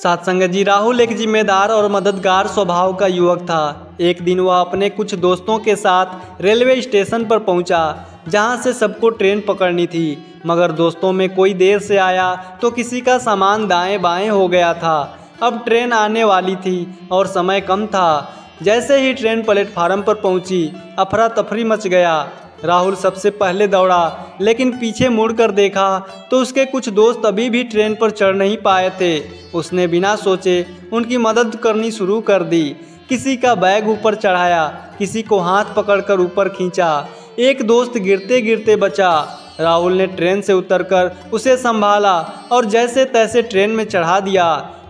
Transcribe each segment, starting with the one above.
साथ संगत जी, राहुल एक जिम्मेदार और मददगार स्वभाव का युवक था। एक दिन वह अपने कुछ दोस्तों के साथ रेलवे स्टेशन पर पहुंचा, जहां से सबको ट्रेन पकड़नी थी। मगर दोस्तों में कोई देर से आया तो किसी का सामान दाएं बाएं हो गया था। अब ट्रेन आने वाली थी और समय कम था। जैसे ही ट्रेन प्लेटफार्म पर पहुंची, अफरा तफरी मच गया। राहुल सबसे पहले दौड़ा, लेकिन पीछे मुड़कर देखा तो उसके कुछ दोस्त अभी भी ट्रेन पर चढ़ नहीं पाए थे। उसने बिना सोचे उनकी मदद करनी शुरू कर दी। किसी का बैग ऊपर चढ़ाया, किसी को हाथ पकड़कर ऊपर खींचा। एक दोस्त गिरते गिरते बचा। राहुल ने ट्रेन से उतरकर उसे संभाला और जैसे तैसे ट्रेन में चढ़ा दिया।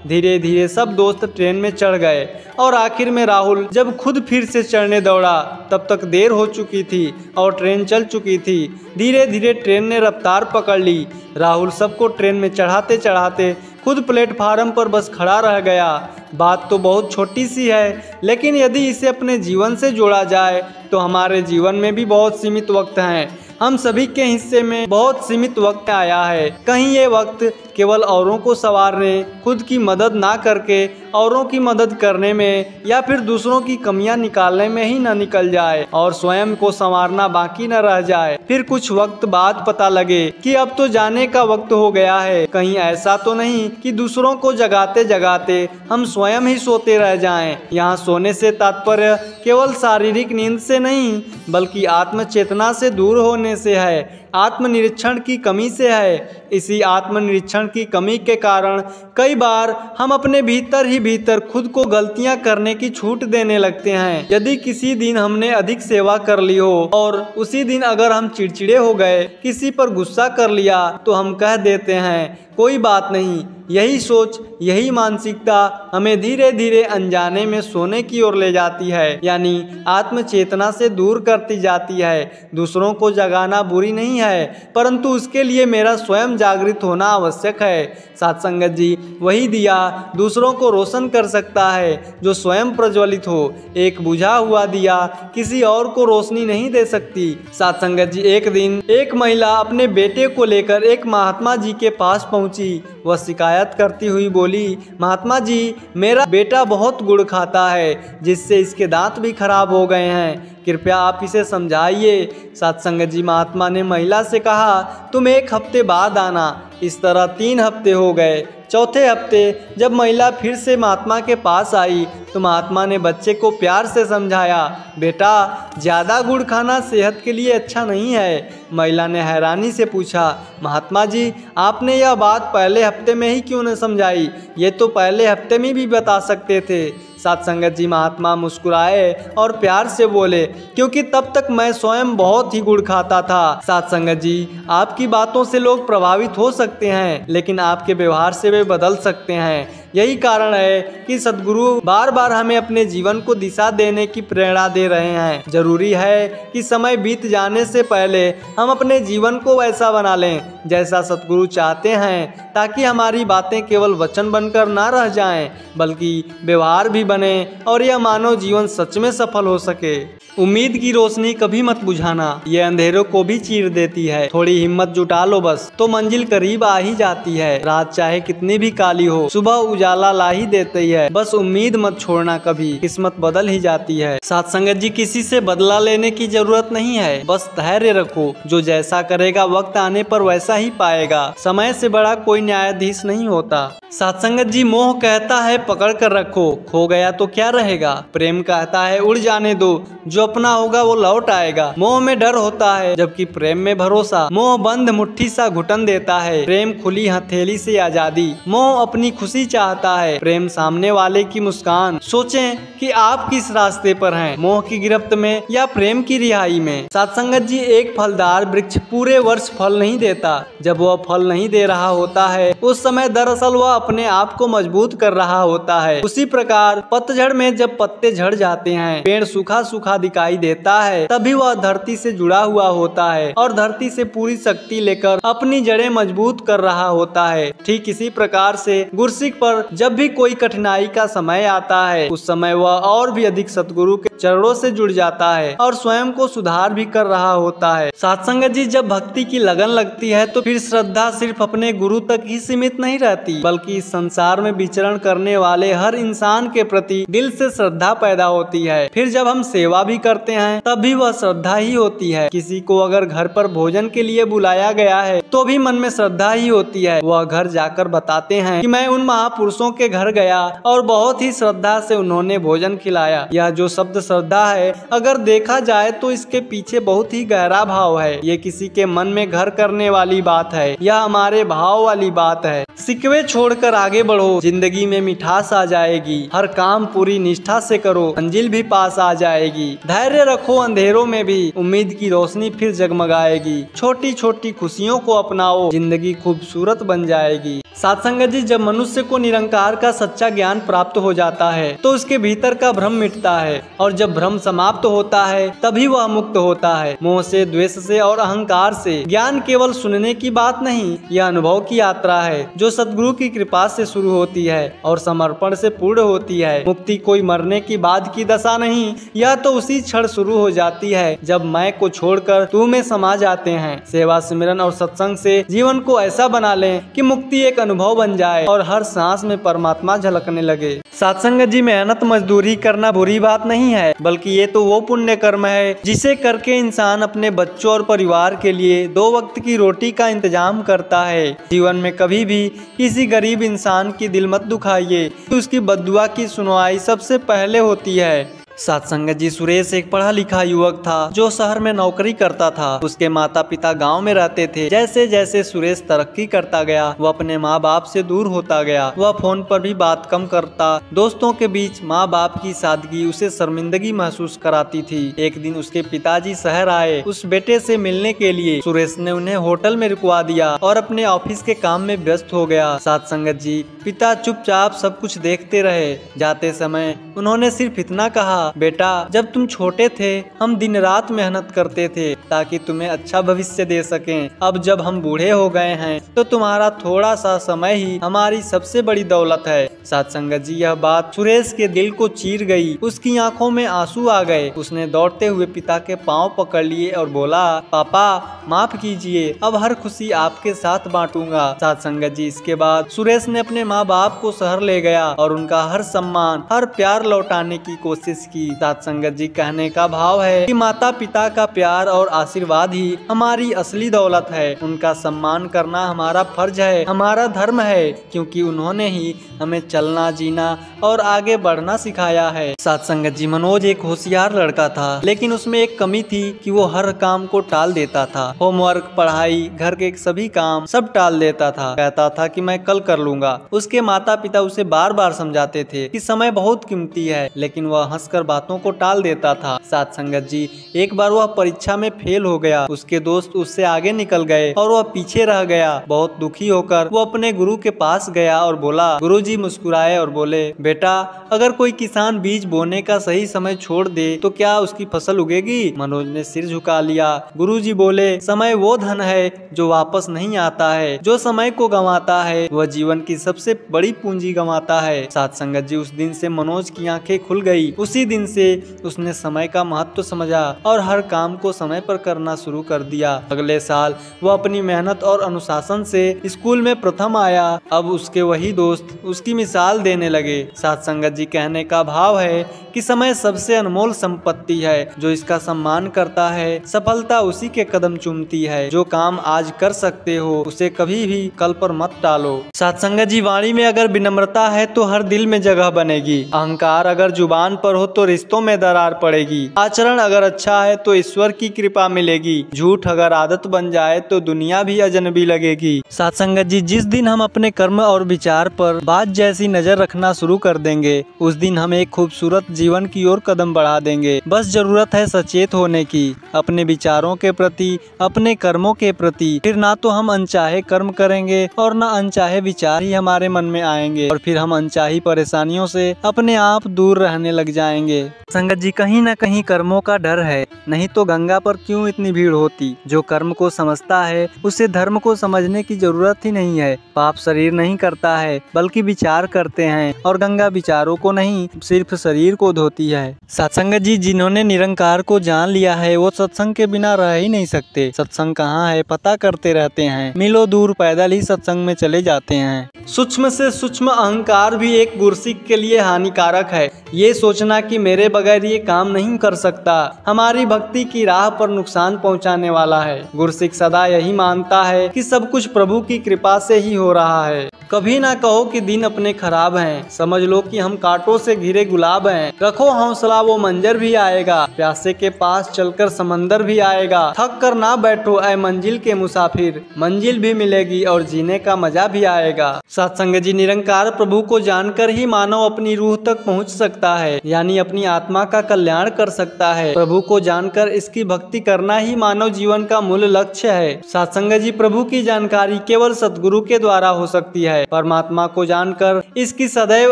धीरे धीरे सब दोस्त ट्रेन में चढ़ गए और आखिर में राहुल जब खुद फिर से चढ़ने दौड़ा, तब तक देर हो चुकी थी और ट्रेन चल चुकी थी। धीरे धीरे ट्रेन ने रफ्तार पकड़ ली। राहुल सबको ट्रेन में चढ़ाते चढ़ाते खुद प्लेटफार्म पर बस खड़ा रह गया। बात तो बहुत छोटी सी है, लेकिन यदि इसे अपने जीवन से जोड़ा जाए तो हमारे जीवन में भी बहुत सीमित वक्त हैं। हम सभी के हिस्से में बहुत सीमित वक्त आया है। कहीं ये वक्त केवल औरों को संवारने, खुद की मदद ना करके औरों की मदद करने में, या फिर दूसरों की कमियां निकालने में ही न निकल जाए और स्वयं को संवारना बाकी न रह जाए। फिर कुछ वक्त बाद पता लगे कि अब तो जाने का वक्त हो गया है। कहीं ऐसा तो नहीं कि दूसरों को जगाते जगाते हम स्वयं ही सोते रह जाएं। यहाँ सोने से तात्पर्य केवल शारीरिक नींद से नहीं, बल्कि आत्मचेतना से दूर होने से है, आत्मनिरीक्षण की कमी से है। इसी आत्मनिरीक्षण की कमी के कारण कई बार हम अपने भीतर ही भीतर खुद को गलतियां करने की छूट देने लगते हैं। यदि किसी दिन हमने अधिक सेवा कर ली हो और उसी दिन अगर हम चिड़चिड़े हो गए, किसी पर गुस्सा कर लिया, तो हम कह देते हैं कोई बात नहीं। यही सोच, यही मानसिकता हमें धीरे धीरे अनजाने में सोने की ओर ले जाती है, यानी आत्मचेतना से दूर करती जाती है। दूसरों को जगाना बुरी नहीं है, परंतु उसके लिए मेरा स्वयं जागृत होना आवश्यक है। साथ संगत जी, वही दिया दूसरों को रोशन कर सकता है जो स्वयं प्रज्वलित हो। एक बुझा हुआ दिया किसी और को रोशनी नहीं दे सकती। साथ संगत जी, एक दिन एक महिला अपने बेटे को लेकर एक महात्मा जी के पास पहुंची। वह शिकायत करती हुई बोली, महात्मा जी, मेरा बेटा बहुत गुड़ खाता है, जिससे इसके दांत भी खराब हो गए हैं। कृपया आप इसे समझाइए। साथ संगत जी, महात्मा ने महिला से कहा, तुम एक हफ्ते बाद आना। इस तरह 3 हफ्ते हो गए। चौथे हफ्ते जब महिला फिर से महात्मा के पास आई तो महात्मा ने बच्चे को प्यार से समझाया, बेटा, ज़्यादा गुड़ खाना सेहत के लिए अच्छा नहीं है। महिला ने हैरानी से पूछा, महात्मा जी, आपने यह बात पहले हफ्ते में ही क्यों न समझाई? ये तो पहले हफ्ते में भी बता सकते थे। साथ संगत जी, महात्मा मुस्कुराए और प्यार से बोले, क्योंकि तब तक मैं स्वयं बहुत ही गुड़ खाता था। साथ संगत जी, आपकी बातों से लोग प्रभावित हो सकते हैं, लेकिन आपके व्यवहार से वे बदल सकते हैं। यही कारण है कि सद्गुरु बार बार हमें अपने जीवन को दिशा देने की प्रेरणा दे रहे हैं। जरूरी है कि समय बीत जाने से पहले हम अपने जीवन को वैसा बना लें जैसा सद्गुरु चाहते हैं, ताकि हमारी बातें केवल वचन बनकर ना रह जाएं, बल्कि व्यवहार भी बने और यह मानव जीवन सच में सफल हो सके। उम्मीद की रोशनी कभी मत बुझाना, ये अंधेरों को भी चीर देती है। थोड़ी हिम्मत जुटा लो बस, तो मंजिल करीब आ ही जाती है। रात चाहे कितनी भी काली हो, सुबह उजाला ला ही देती है। बस उम्मीद मत छोड़ना कभी, किस्मत बदल ही जाती है। साथ संगत जी, किसी से बदला लेने की जरूरत नहीं है, बस धैर्य रखो। जो जैसा करेगा वक्त आने पर वैसा ही पाएगा। समय से बड़ा कोई न्यायाधीश नहीं होता। साथ संगत जी, मोह कहता है पकड़ कर रखो, खो गया तो क्या रहेगा। प्रेम कहता है उड़ जाने दो, जो अपना होगा वो लौट आएगा। मोह में डर होता है, जबकि प्रेम में भरोसा। मोह बंद मुट्ठी सा घुटन देता है, प्रेम खुली हथेली से आजादी। मोह अपनी खुशी चाहता है, प्रेम सामने वाले की मुस्कान। सोचें कि आप किस रास्ते पर हैं, मोह की गिरफ्त में या प्रेम की रिहाई में। साथ संगत जी, एक फलदार वृक्ष पूरे वर्ष फल नहीं देता। जब वह फल नहीं दे रहा होता है, उस समय दरअसल वह अपने आप को मजबूत कर रहा होता है। उसी प्रकार पतझड़ में जब पत्ते झड़ जाते हैं, पेड़ सूखा सूखा सूखा दिखाई देता है तभी वह धरती से जुड़ा हुआ होता है और धरती से पूरी शक्ति लेकर अपनी जड़ें मजबूत कर रहा होता है। ठीक इसी प्रकार से गुरसिक पर जब भी कोई कठिनाई का समय आता है उस समय वह और भी अधिक सतगुरु के चरणों से जुड़ जाता है और स्वयं को सुधार भी कर रहा होता है। साथ संगत जी, जब भक्ति की लगन लगती है तो फिर श्रद्धा सिर्फ अपने गुरु तक ही सीमित नहीं रहती, बल्कि इस संसार में विचरण करने वाले हर इंसान के प्रति दिल से श्रद्धा पैदा होती है। फिर जब हम सेवा भी करते हैं तब भी वह श्रद्धा ही होती है। किसी को अगर घर पर भोजन के लिए बुलाया गया है तो भी मन में श्रद्धा ही होती है। वह घर जाकर बताते हैं कि मैं उन महापुरुषों के घर गया और बहुत ही श्रद्धा से उन्होंने भोजन खिलाया। यह जो शब्द श्रद्धा है, अगर देखा जाए तो इसके पीछे बहुत ही गहरा भाव है। ये किसी के मन में घर करने वाली बात है, यह हमारे भाव वाली बात है। सिकवे छोड़कर आगे बढ़ो, जिंदगी में मिठास आ जाएगी। हर काम पूरी निष्ठा से करो, मंजिल भी पास आ जाएगी। धैर्य रखो अंधेरों में भी, उम्मीद की रोशनी फिर जगमगाएगी। छोटी छोटी खुशियों को अपनाओ, जिंदगी खूबसूरत बन जाएगी। साथ संगत जी, जब मनुष्य को निरंकार का सच्चा ज्ञान प्राप्त हो जाता है तो उसके भीतर का भ्रम मिटता है और जब भ्रम समाप्त होता है तभी वह मुक्त होता है। मोह से, द्वेष से और अहंकार से। ज्ञान केवल सुनने की बात नहीं, यह अनुभव की यात्रा है जो सद्गुरु की कृपा से शुरू होती है और समर्पण से पूर्ण होती है। मुक्ति कोई मरने की बाद की दशा नहीं, यह तो उसी क्षण शुरू हो जाती है जब मैं को छोड़कर तू में समा जाते हैं। सेवा, सिमरन और सत्संग से जीवन को ऐसा बना लें कि मुक्ति एक अनुभव बन जाए और हर सांस में परमात्मा झलकने लगे। सत्संग जी, मेहनत मजदूरी करना बुरी बात नहीं है, बल्कि ये तो वो पुण्य कर्म है जिसे करके इंसान अपने बच्चों और परिवार के लिए 2 वक्त की रोटी का इंतजाम करता है। जीवन में कभी भी किसी गरीब इंसान की दिल मत दुखाइए, उसकी बद्दुआ की सुनवाई सबसे पहले होती है। सत्संग जी, सुरेश एक पढ़ा लिखा युवक था जो शहर में नौकरी करता था। उसके माता पिता गांव में रहते थे। जैसे जैसे सुरेश तरक्की करता गया वह अपने माँ बाप से दूर होता गया। वह फोन पर भी बात कम करता। दोस्तों के बीच माँ बाप की सादगी उसे शर्मिंदगी महसूस कराती थी। एक दिन उसके पिताजी शहर आए उस बेटे से मिलने के लिए। सुरेश ने उन्हें होटल में रुकवा दिया और अपने ऑफिस के काम में व्यस्त हो गया। सत्संग जी, पिता चुपचाप सब कुछ देखते रहे। जाते समय उन्होंने सिर्फ इतना कहा, बेटा, जब तुम छोटे थे हम दिन रात मेहनत करते थे ताकि तुम्हें अच्छा भविष्य दे सकें। अब जब हम बूढ़े हो गए हैं तो तुम्हारा थोड़ा सा समय ही हमारी सबसे बड़ी दौलत है। सत्संग जी, यह बात सुरेश के दिल को चीर गई। उसकी आंखों में आंसू आ गए। उसने दौड़ते हुए पिता के पांव पकड़ लिए और बोला, पापा माफ कीजिए, अब हर खुशी आपके साथ बांटूंगा। सत्संग जी, इसके बाद सुरेश ने अपने माँ बाप को शहर ले गया और उनका हर सम्मान, हर प्यार लौटाने की कोशिश की। सत्संगत जी, कहने का भाव है कि माता पिता का प्यार और आशीर्वाद ही हमारी असली दौलत है। उनका सम्मान करना हमारा फर्ज है, हमारा धर्म है, क्योंकि उन्होंने ही हमें चलना, जीना और आगे बढ़ना सिखाया है। सत्संगत जी, मनोज एक होशियार लड़का था, लेकिन उसमें एक कमी थी कि वो हर काम को टाल देता था। होमवर्क, पढ़ाई, घर के सभी काम सब टाल देता था। कहता था कि मैं कल कर लूंगा। उसके माता पिता उसे बार बार समझाते थे कि समय बहुत कीमती है, लेकिन वह हंसकर बातों को टाल देता था। सत्संगत जी, एक बार वह परीक्षा में फेल हो गया। उसके दोस्त उससे आगे निकल गए और वह पीछे रह गया। बहुत दुखी होकर वो अपने गुरु के पास गया और बोला। गुरुजी मुस्कुराए और बोले, बेटा, अगर कोई किसान बीज बोने का सही समय छोड़ दे तो क्या उसकी फसल उगेगी? मनोज ने सिर झुका लिया। गुरुजी बोले, समय वो धन है जो वापस नहीं आता है। जो समय को गंवाता है वह जीवन की सबसे बड़ी पूंजी गंवाता है। सत्संगत जी, उस दिन से मनोज की आंखें खुल गई। उसी दिन से उसने समय का महत्व समझा और हर काम को समय पर करना शुरू कर दिया। अगले साल वह अपनी मेहनत और अनुशासन से स्कूल में प्रथम आया। अब उसके वही दोस्त उसकी मिसाल देने लगे। सत्संगत जी, कहने का भाव है कि समय सबसे अनमोल संपत्ति है। जो इसका सम्मान करता है सफलता उसी के कदम चूमती है। जो काम आज कर सकते हो उसे कभी भी कल पर मत टालो। सत्संगत जी, वाणी में अगर विनम्रता है तो हर दिल में जगह बनेगी। अहंकार अगर जुबान पर हो तो रिश्तों में दरार पड़ेगी। आचरण अगर अच्छा है तो ईश्वर की कृपा मिलेगी। झूठ अगर आदत बन जाए तो दुनिया भी अजनबी लगेगी। सत्संगत जी, जिस दिन हम अपने कर्म और विचार पर बात जैसी नजर रखना शुरू कर देंगे उस दिन हम एक खूबसूरत जीवन की ओर कदम बढ़ा देंगे। बस जरूरत है सचेत होने की, अपने विचारों के प्रति, अपने कर्मों के प्रति। फिर ना तो हम अनचाहे कर्म करेंगे और ना अनचाहे विचार ही हमारे मन में आएंगे, और फिर हम अनचाही परेशानियों से अपने आप दूर रहने लग जाएंगे। संगत जी, कहीं ना कहीं कर्मों का डर है, नहीं तो गंगा पर क्यों इतनी भीड़ होती। जो कर्म को समझता है उसे धर्म को समझने की जरूरत ही नहीं है। पाप शरीर नहीं करता है बल्कि विचार करते हैं, और गंगा विचारों को नहीं सिर्फ शरीर को धोती है। सत्संगत जी, जिन्होंने निरंकार को जान लिया है वो सत्संग के बिना रह ही नहीं सकते। सत्संग कहाँ है पता करते रहते हैं, मीलों दूर पैदल ही सत्संग में चले जाते हैं। सूक्ष्म से सूक्ष्म अहंकार भी एक गुरसिक के लिए हानिकारक है। ये सोचना कि मेरे बगैर ये काम नहीं कर सकता हमारी भक्ति की राह पर नुकसान पहुंचाने वाला है। गुरसिक सदा यही मानता है कि सब कुछ प्रभु की कृपा से ही हो रहा है। कभी ना कहो कि दिन अपने खराब हैं, समझ लो कि हम कांटों से घिरे गुलाब हैं। रखो हौसला, वो मंजर भी आएगा, प्यासे के पास चलकर समंदर भी आएगा। थक कर ना बैठो ऐ मंजिल के मुसाफिर, मंजिल भी मिलेगी और जीने का मजा भी आएगा। सत्संग जी, निरंकार प्रभु को जानकर ही मानव अपनी रूह तक पहुंच सकता है, यानी अपनी आत्मा का कल्याण कर सकता है। प्रभु को जानकर इसकी भक्ति करना ही मानव जीवन का मूल लक्ष्य है। सत्संग जी, प्रभु की जानकारी केवल सतगुरु के द्वारा हो सकती है। परमात्मा को जानकर इसकी सदैव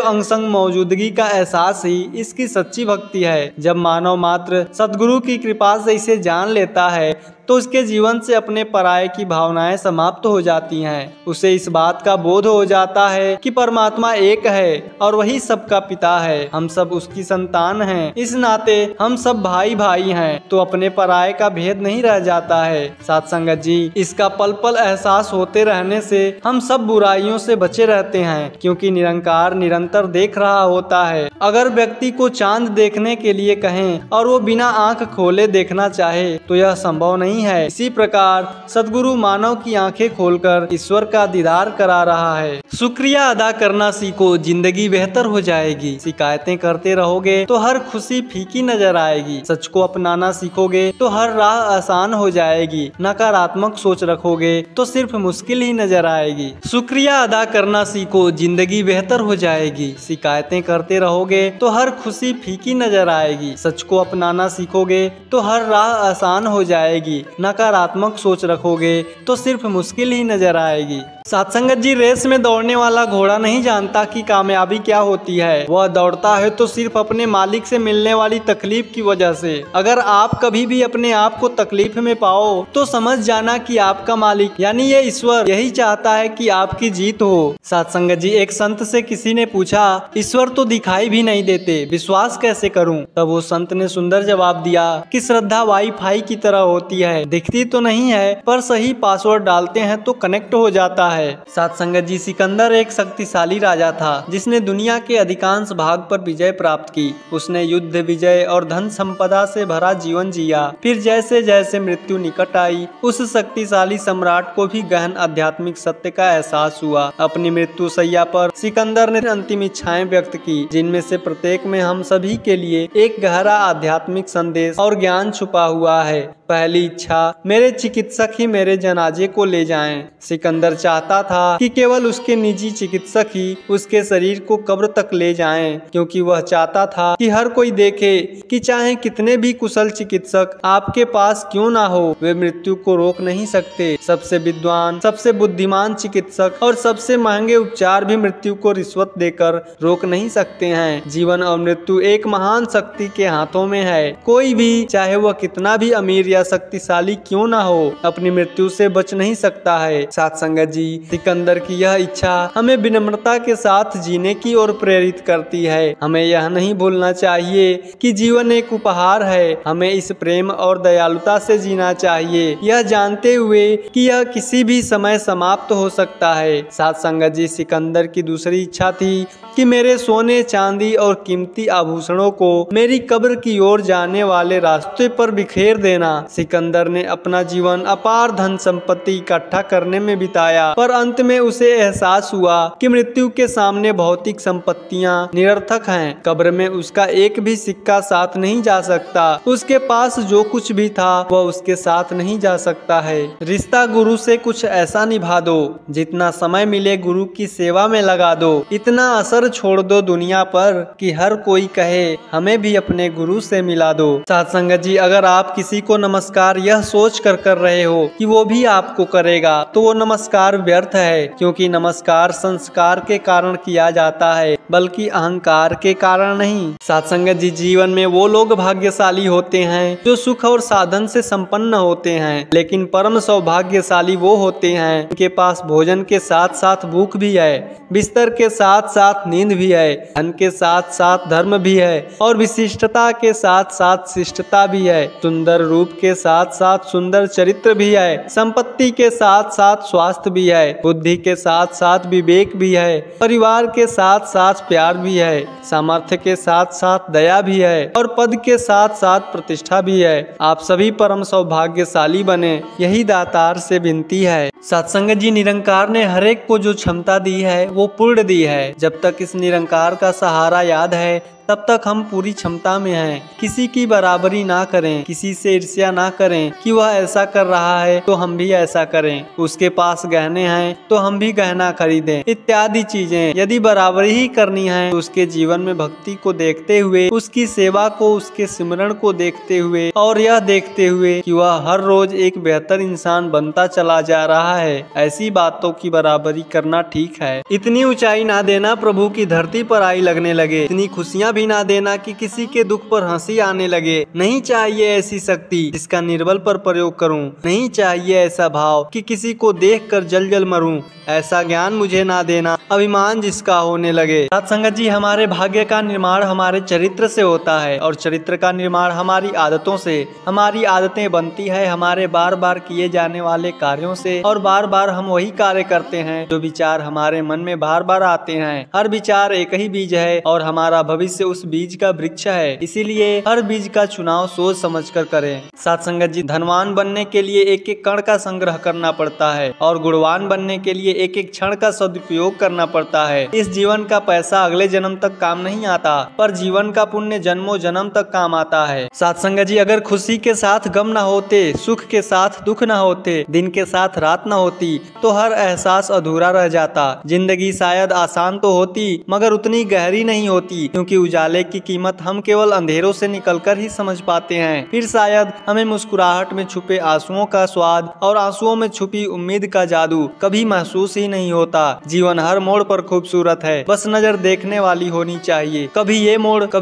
अंग संग मौजूदगी का एहसास ही इसकी सच्ची भक्ति है। जब मानव मात्र सतगुरु की कृपा से इसे जान लेता है तो उसके जीवन से अपने पराये की भावनाएं समाप्त हो जाती हैं। उसे इस बात का बोध हो जाता है कि परमात्मा एक है और वही सबका पिता है। हम सब उसकी संतान हैं, इस नाते हम सब भाई भाई हैं, तो अपने पराये का भेद नहीं रह जाता है। सत्संगत जी, इसका पल पल एहसास होते रहने से हम सब बुराइयों से बचे रहते हैं, क्योंकि निरंकार निरंतर देख रहा होता है। अगर व्यक्ति को चांद देखने के लिए कहें और वो बिना आंख खोले देखना चाहे तो यह संभव नहीं है। इसी प्रकार सद्गुरु मानव की आंखें खोलकर ईश्वर का दीदार करा रहा है। शुक्रिया अदा करना सीखो, जिंदगी बेहतर हो जाएगी। शिकायतें करते रहोगे तो हर खुशी फीकी नजर आएगी। सच को अपनाना सीखोगे तो हर राह आसान हो जाएगी। नकारात्मक सोच रखोगे तो सिर्फ मुश्किल ही नजर आएगी। शुक्रिया अदा करना सीखो, जिंदगी बेहतर हो जाएगी। शिकायतें करते रहोगे तो हर खुशी फीकी नजर आएगी। सच को अपनाना सीखोगे तो हर राह आसान हो जाएगी। नकारात्मक सोच रखोगे तो सिर्फ मुश्किल ही नजर आएगी। सत्संगत जी, रेस में दौड़ने वाला घोड़ा नहीं जानता कि कामयाबी क्या होती है। वह दौड़ता है तो सिर्फ अपने मालिक से मिलने वाली तकलीफ की वजह से। अगर आप कभी भी अपने आप को तकलीफ में पाओ तो समझ जाना कि आपका मालिक यानी ये ईश्वर यही चाहता है कि आपकी जीत हो। सत्संगत जी, एक संत से किसी ने पूछा, ईश्वर तो दिखाई भी नहीं देते, विश्वास कैसे करूं? तब वो संत ने सुंदर जवाब दिया कि श्रद्धा वाईफाई की तरह होती है, दिखती तो नहीं है पर सही पासवर्ड डालते हैं तो कनेक्ट हो जाता है। सत्संगत जी, सिकंदर एक शक्तिशाली राजा था जिसने दुनिया के अधिकांश भाग पर विजय प्राप्त की। उसने युद्ध विजय और धन संपदा से भरा जीवन जिया। फिर जैसे जैसे मृत्यु निकट आई उस शक्तिशाली सम्राट को भी गहन आध्यात्मिक सत्य का एहसास हुआ। अपनी मृत्यु शैया पर सिकंदर ने अंतिम इच्छाएं व्यक्त की, जिनमें से प्रत्येक में हम सभी के लिए एक गहरा आध्यात्मिक संदेश और ज्ञान छुपा हुआ है। पहली इच्छा, मेरे चिकित्सक ही मेरे जनाजे को ले जाएं। सिकंदर चाहता था कि केवल उसके निजी चिकित्सक ही उसके शरीर को कब्र तक ले जाएं, क्योंकि वह चाहता था कि हर कोई देखे कि चाहे कितने भी कुशल चिकित्सक आपके पास क्यों ना हो, वे मृत्यु को रोक नहीं सकते। सबसे विद्वान, सबसे बुद्धिमान चिकित्सक और सबसे महंगे उपचार भी मृत्यु को रिश्वत देकर रोक नहीं सकते हैं। जीवन और मृत्यु एक महान शक्ति के हाथों में है। कोई भी, चाहे वह कितना भी अमीर या शक्तिशाली क्यों ना हो, अपनी मृत्यु से बच नहीं सकता है। सत्संगत जी, सिकंदर की यह इच्छा हमें विनम्रता के साथ जीने की ओर प्रेरित करती है। हमें यह नहीं भूलना चाहिए कि जीवन एक उपहार है। हमें इस प्रेम और दयालुता से जीना चाहिए, यह जानते हुए कि यह किसी भी समय समाप्त हो सकता है। सत्संगत जी, सिकंदर की दूसरी इच्छा थी कि मेरे सोने चांदी और कीमती आभूषणों को मेरी कब्र की ओर जाने वाले रास्ते पर बिखेर देना। सिकंदर सुंदर ने अपना जीवन अपार धन संपत्ति इकट्ठा करने में बिताया, पर अंत में उसे एहसास हुआ कि मृत्यु के सामने भौतिक संपत्तियां निरर्थक हैं। कब्र में उसका एक भी सिक्का साथ नहीं जा सकता। उसके पास जो कुछ भी था वह उसके साथ नहीं जा सकता है। रिश्ता गुरु से कुछ ऐसा निभा दो, जितना समय मिले गुरु की सेवा में लगा दो। इतना असर छोड़ दो दुनिया पर कि हर कोई कहे हमें भी अपने गुरु से मिला दो। साथ संगत जी, अगर आप किसी को नमस्कार यह सोच कर रहे हो कि वो भी आपको करेगा, तो वो नमस्कार व्यर्थ है, क्योंकि नमस्कार संस्कार के कारण किया जाता है, बल्कि अहंकार के कारण नहीं। साथ संगत जी, जीवन में वो लोग भाग्यशाली होते हैं जो सुख और साधन से संपन्न होते हैं, लेकिन परम सौभाग्यशाली वो होते हैं उनके पास भोजन के साथ साथ भूख भी है, बिस्तर के साथ साथ नींद भी है, धन के साथ साथ धर्म भी है, और विशिष्टता के साथ साथ शिष्टता भी है, सुंदर रूप के साथ साथ सुंदर चरित्र भी है, संपत्ति के साथ साथ स्वास्थ्य भी है, बुद्धि के साथ साथ विवेक भी है, परिवार के साथ साथ प्यार भी है, सामर्थ्य के साथ साथ दया भी है, और पद के साथ साथ प्रतिष्ठा भी है। आप सभी परम सौभाग्यशाली बने, यही दातार से विनती है। सत्संग जी, निरंकार ने हर एक को जो क्षमता दी है वो पूर्ण दी है। जब तक इस निरंकार का सहारा याद है तब तक हम पूरी क्षमता में हैं। किसी की बराबरी ना करें, किसी से ईर्ष्या ना करें कि वह ऐसा कर रहा है तो हम भी ऐसा करें, उसके पास गहने हैं तो हम भी गहना खरीदें, इत्यादि चीजें। यदि बराबरी ही करनी है तो उसके जीवन में भक्ति को देखते हुए, उसकी सेवा को, उसके सिमरण को देखते हुए, और यह देखते हुए कि वह हर रोज एक बेहतर इंसान बनता चला जा रहा है, ऐसी बातों की बराबरी करना ठीक है। इतनी ऊंचाई ना देना प्रभु की धरती पर आई लगने लगे, इतनी खुशियां भी ना देना कि किसी के दुख पर हंसी आने लगे। नहीं चाहिए ऐसी शक्ति जिसका निर्बल पर प्रयोग करूं, नहीं चाहिए ऐसा भाव कि किसी को देखकर जल जल मरूं, ऐसा ज्ञान मुझे ना देना अभिमान जिसका होने लगे। सत्संगत जी, हमारे भाग्य का निर्माण हमारे चरित्र से होता है, और चरित्र का निर्माण हमारी आदतों से। हमारी आदतें बनती है हमारे बार बार किए जाने वाले कार्यों से, और बार बार हम वही कार्य करते हैं जो विचार हमारे मन में बार बार आते हैं। हर विचार एक ही बीज है और हमारा भविष्य उस बीज का वृक्ष है, इसीलिए हर बीज का चुनाव सोच समझकर करें। सत्संगत जी, धनवान बनने के लिए एक एक कण का संग्रह करना पड़ता है, और गुणवान बनने के लिए एक एक क्षण का सदुपयोग करना पड़ता है। इस जीवन का पैसा अगले जन्म तक काम नहीं आता, पर जीवन का पुण्य जन्मों जन्म तक काम आता है। सत्संगत जी, अगर खुशी के साथ गम न होते, सुख के साथ दुख न होते, दिन के साथ रात न होती, तो हर एहसास अधूरा रह जाता। जिंदगी शायद आसान तो होती, मगर उतनी गहरी नहीं होती, क्योंकि उजाले की कीमत हम केवल अंधेरों से निकलकर ही समझ पाते हैं। फिर शायद हमें मुस्कुराहट में छुपे आंसुओं का स्वाद और आंसुओं में छुपी उम्मीद का जादू कभी महसूस ही नहीं होता। जीवन हर मोड़ पर खूबसूरत है, बस नजर देखने वाली होनी चाहिए। कभी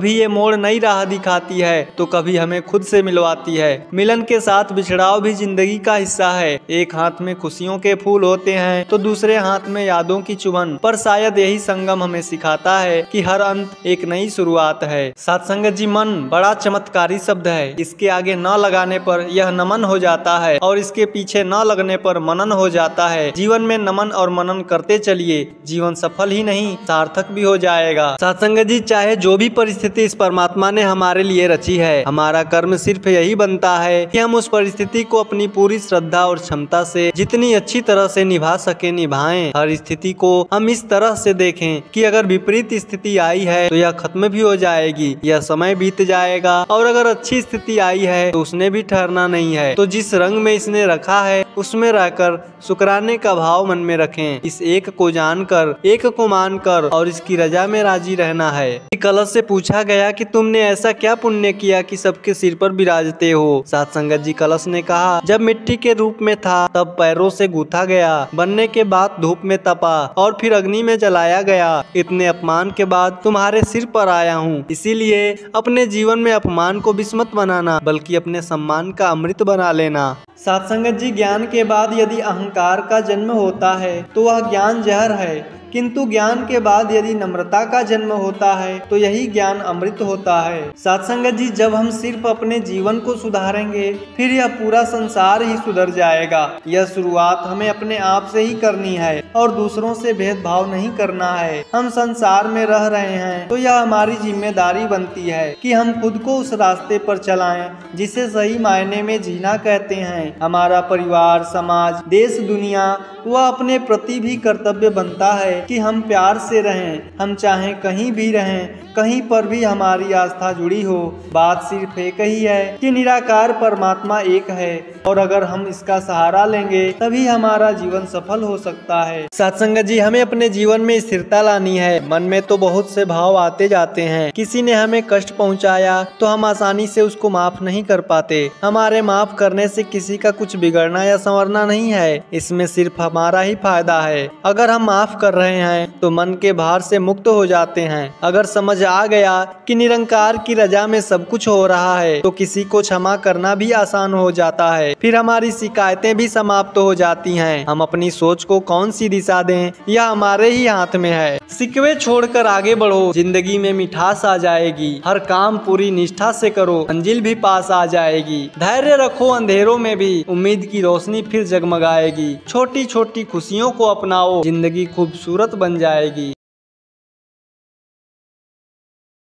ये मोड़ नई राह दिखाती है, तो कभी हमें खुद से मिलवाती है। मिलन के साथ बिछड़ाव भी जिंदगी का हिस्सा है। एक हाथ में खुशियों के फूल होते हैं तो दूसरे हाथ में यादों की चुभन, पर शायद यही संगम हमें सिखाता है कि हर अंत एक नई शुरुआत है। सत्संगत जी, मन बड़ा चमत्कारी शब्द है। इसके आगे न लगाने पर यह नमन हो जाता है, और इसके पीछे न लगने पर मनन हो जाता है। जीवन में नमन और मनन करते चलिए, जीवन सफल ही नहीं सार्थक भी हो जाएगा। सत्संगत जी, चाहे जो भी परिस्थिति इस परमात्मा ने हमारे लिए रची है, हमारा कर्म सिर्फ यही बनता है कि हम उस परिस्थिति को अपनी पूरी श्रद्धा और क्षमता से जितनी अच्छी तरह से निभा सके निभाएं। हर स्थिति को हम इस तरह से देखें कि अगर विपरीत स्थिति आई है तो यह खत्म भी हो जाएगी, यह समय बीत जाएगा, और अगर अच्छी स्थिति आई है तो उसने भी ठहरना नहीं है। तो जिस रंग में इसने रखा है उसमें रहकर शुक्राने का भाव मन में रखें। इस एक को जानकर, एक को मानकर, और इसकी रजा में राजी रहना है। कलश से पूछा गया कि तुमने ऐसा क्या पुण्य किया कि सबके सिर पर विराजते हो। सत्संगत जी, कलश ने कहा, जब मिट्टी के रूप में था तब पैरों से गूथा गया, बनने के बाद धूप में तपा और फिर अग्नि में जलाया गया। इतने अपमान के बाद तुम्हारे सिर पर आया हूँ, इसीलिए अपने जीवन में अपमान को विष मत बनाना, बल्कि अपने सम्मान का अमृत बना लेना। सत्संगत जी, ज्ञान के बाद यदि अहंकार का जन्म होता है तो वह ज्ञान जहर है। किंतु ज्ञान के बाद यदि नम्रता का जन्म होता है तो यही ज्ञान अमृत होता है। साथ संगत जी, जब हम सिर्फ अपने जीवन को सुधारेंगे फिर यह पूरा संसार ही सुधर जाएगा। यह शुरुआत हमें अपने आप से ही करनी है और दूसरों से भेदभाव नहीं करना है। हम संसार में रह रहे हैं तो यह हमारी जिम्मेदारी बनती है कि हम खुद को उस रास्ते पर चलाएं जिसे सही मायने में जीना कहते हैं। हमारा परिवार, समाज, देश, दुनिया वह अपने प्रति भी कर्तव्य बनता है कि हम प्यार से रहें। हम चाहे कहीं भी रहें, कहीं पर भी हमारी आस्था जुड़ी हो। बात सिर्फ एक ही है कि निराकार परमात्मा एक है और अगर हम इसका सहारा लेंगे तभी हमारा जीवन सफल हो सकता है। सत्संग जी, हमें अपने जीवन में स्थिरता लानी है। मन में तो बहुत से भाव आते जाते हैं। किसी ने हमें कष्ट पहुंचाया तो हम आसानी से उसको माफ नहीं कर पाते। हमारे माफ करने से किसी का कुछ बिगड़ना या संवरना नहीं है, इसमें सिर्फ हमारा ही फायदा है। अगर हम माफ कर रहे हैं तो मन के भार से मुक्त हो जाते हैं। अगर समझ आ गया कि निरंकार की रजा में सब कुछ हो रहा है तो किसी को क्षमा करना भी आसान हो जाता है। फिर हमारी शिकायतें भी समाप्त हो जाती हैं। हम अपनी सोच को कौन सी दिशा दें यह हमारे ही हाथ में है। सिकवे छोड़कर आगे बढ़ो, जिंदगी में मिठास आ जाएगी। हर काम पूरी निष्ठा से करो, मंजिल भी पास आ जाएगी। धैर्य रखो, अंधेरों में भी उम्मीद की रोशनी फिर जगमगाएगी। छोटी छोटी खुशियों को अपनाओ, जिंदगी खूबसूरत बन जाएगी।